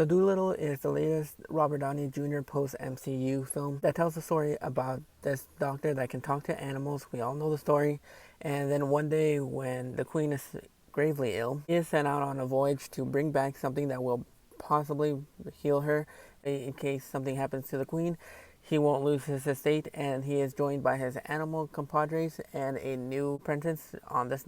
So Dolittle is the latest Robert Downey Jr. post-MCU film that tells the story about this doctor that can talk to animals. We all know the story. And then one day when the queen is gravely ill, he is sent out on a voyage to bring back something that will possibly heal her in case something happens to the queen. He won't lose his estate, and he is joined by his animal compadres and a new apprentice on this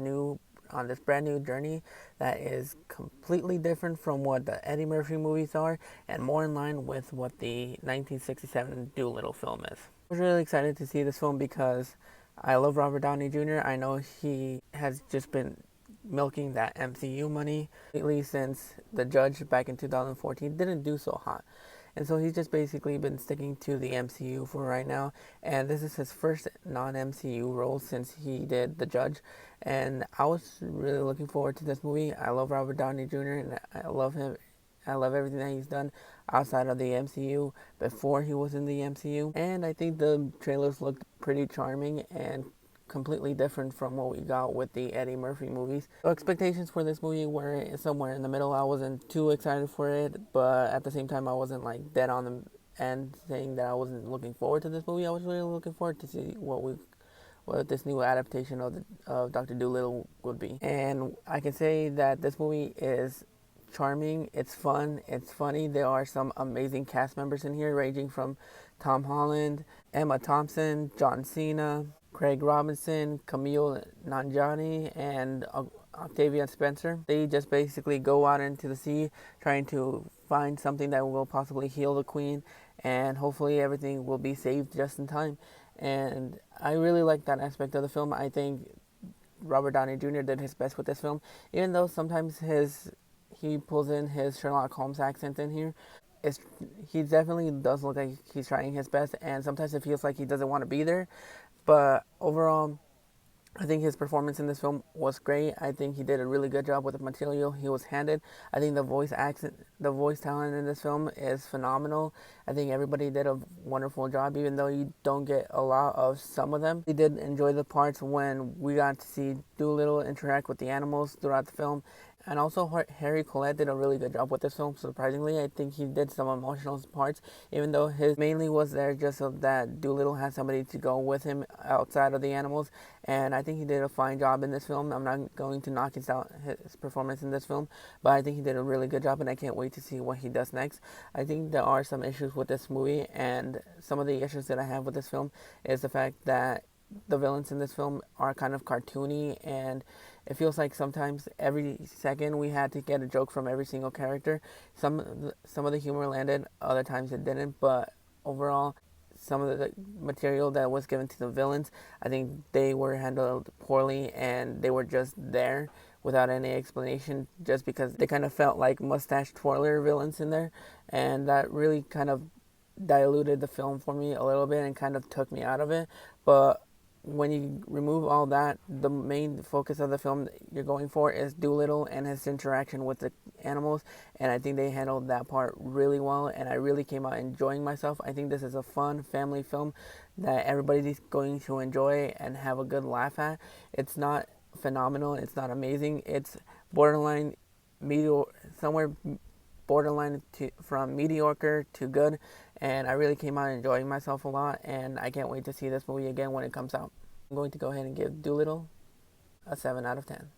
brand new journey that is completely different from what the Eddie Murphy movies are and more in line with what the 1967 Dolittle film is. I was really excited to see this film because I love Robert Downey Jr. I know he has just been milking that MCU money lately since The Judge back in 2014 didn't do so hot. And so he's just basically been sticking to the MCU for right now. And this is his first non-MCU role since he did The Judge. And I was really looking forward to this movie. I love Robert Downey Jr. and I love him. I love everything that he's done outside of the MCU before he was in the MCU. And I think the trailers looked pretty charming and completely different from what we got with the Eddie Murphy movies. So expectations for this movie were somewhere in the middle. I wasn't too excited for it, but at the same time I wasn't like dead on the end saying that I wasn't looking forward to this movie. I was really looking forward to see what this new adaptation of Dr. Dolittle would be. And I can say that this movie is charming, it's fun, it's funny. There are some amazing cast members in here ranging from Tom Holland, Emma Thompson, John Cena, Craig Robinson, Camille Nanjiani, and Octavia Spencer. They just basically go out into the sea trying to find something that will possibly heal the queen, and hopefully everything will be saved just in time. And I really like that aspect of the film. I think Robert Downey Jr. did his best with this film, even though sometimes he pulls in his Sherlock Holmes accent in here. He definitely does look like he's trying his best, and sometimes it feels like he doesn't want to be there. But overall, I think his performance in this film was great. I think he did a really good job with the material he was handed. I think the voice talent in this film is phenomenal. I think everybody did a wonderful job, even though you don't get a lot of some of them. We did enjoy the parts when we got to see Dolittle interact with the animals throughout the film. And also, Harry Collette did a really good job with this film, surprisingly. I think he did some emotional parts, even though his mainly was there just so that Dolittle had somebody to go with him outside of the animals. And I think he did a fine job in this film. I'm not going to knock his performance in this film, but I think he did a really good job, and I can't wait to see what he does next. I think there are some issues with this movie, and some of the issues that I have with this film is the fact that the villains in this film are kind of cartoony, and it feels like sometimes every second we had to get a joke from every single character. Some of the humor landed, other times it didn't, but overall, some of the material that was given to the villains, I think they were handled poorly, and they were just there without any explanation just because they kind of felt like mustache twirler villains in there, and that really kind of diluted the film for me a little bit and kind of took me out of it. But when you remove all that, the main focus of the film you're going for is Dolittle and his interaction with the animals, and I think they handled that part really well, and I really came out enjoying myself. I think this is a fun family film that everybody's going to enjoy and have a good laugh at. It's not phenomenal, it's not amazing, it's borderline somewhere borderline from mediocre to good, and I really came out enjoying myself a lot, and I can't wait to see this movie again when it comes out. I'm going to go ahead and give Dolittle a 7 out of 10.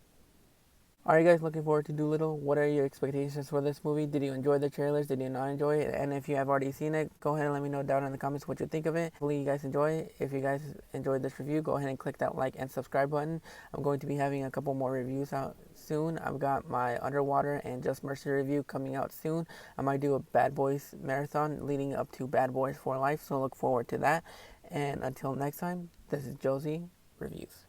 Are you guys looking forward to Dolittle? What are your expectations for this movie? Did you enjoy the trailers? Did you not enjoy it? And if you have already seen it, go ahead and let me know down in the comments what you think of it. Hopefully you guys enjoy it. If you guys enjoyed this review, go ahead and click that like and subscribe button. I'm going to be having a couple more reviews out soon. I've got my Underwater and Just Mercy review coming out soon. I might do a Bad Boys marathon leading up to Bad Boys for Life, so look forward to that. And until next time, this is Josie Reviews.